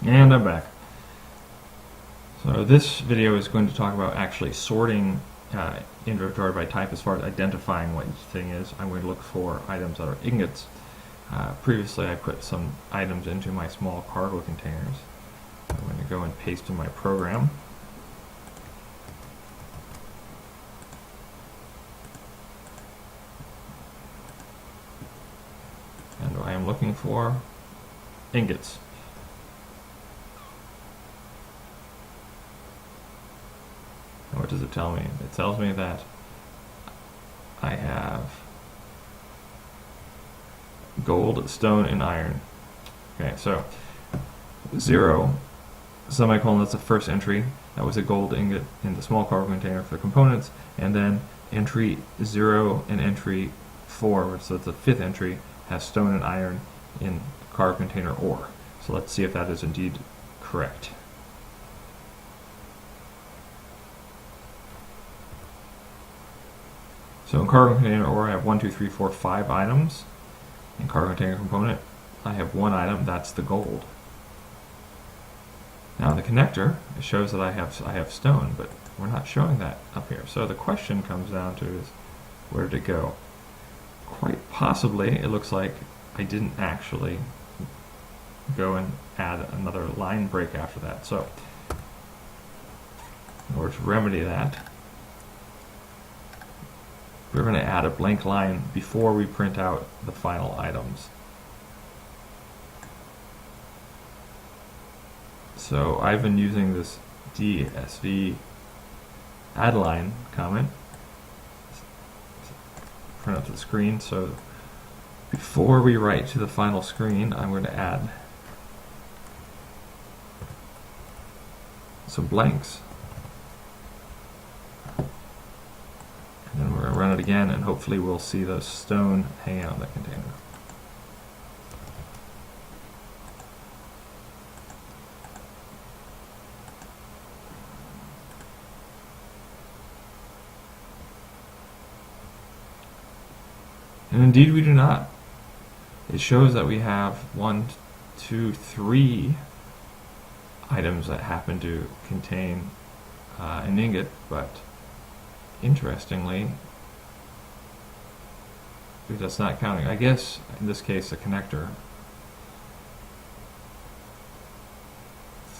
And I'm back. So this video is going to talk about actually sorting inventory by type as far as identifying what each thing is. I'm going to look for items that are ingots. Previously I put some items into my small cargo containers. I'm going to go and paste in my program. And I am looking for ingots. And what does it tell me? It tells me that I have gold, stone, and iron. Okay, so 0, semicolon, that's the first entry. That was a gold ingot in the small cargo container for components. And then entry 0 and entry 4, so it's the fifth entry, has stone and iron in cargo container ore. So let's see if that is indeed correct. So in cargo container ore I have 1, 2, 3, 4, 5 items. In cargo container component I have 1 item, that's the gold. Now in the connector it shows that I have stone, but we're not showing that up here. So the question comes down to is, where did it go? Quite possibly it looks like I didn't actually go and add another line break after that. So in order to remedy that, we're going to add a blank line before we print out the final items. So I've been using this DSV add line comment. Print up the screen. So before we write to the final screen, I'm going to add some blanks. And then we're going to run it again, and hopefully we'll see the stone hanging out in the container. And indeed we do not. It shows that we have 1, 2, 3 items that happen to contain an ingot, but interestingly, that's not counting. I guess in this case a connector.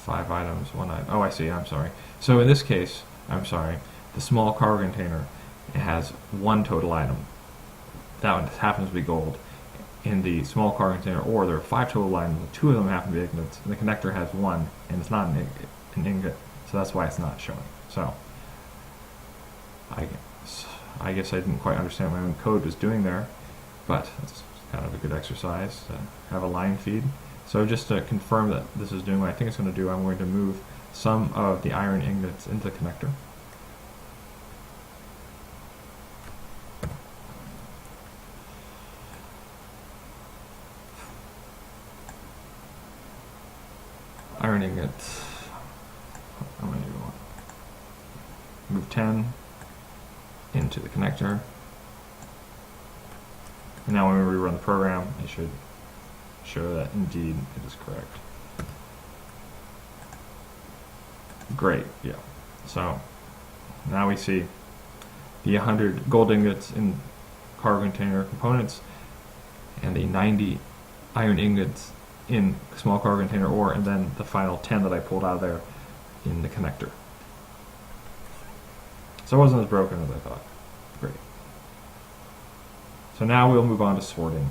5 items, 1 item. Oh, I see, I'm sorry. So in this case, I'm sorry, the small cargo container, it has 1 total item. That one happens to be gold. In the small cargo container ore, there are 5 total items, and 2 of them happen to be ingots, and the connector has 1, and it's not an ingot, so that's why it's not showing. So I guess I didn't quite understand what my own code was doing there, but it's kind of a good exercise to have a line feed. So just to confirm that this is doing what I think it's going to do, I'm going to move some of the iron ingots into the connector. Iron ingots. I'm going to move 10 into the connector. And now when we rerun the program, it should show that indeed it is correct. Great, yeah. So now we see the 100 gold ingots in cargo container components and the 90 iron ingots in small cargo container ore, and then the final 10 that I pulled out of there in the connector. So it wasn't as broken as I thought. Great. So now we'll move on to sorting.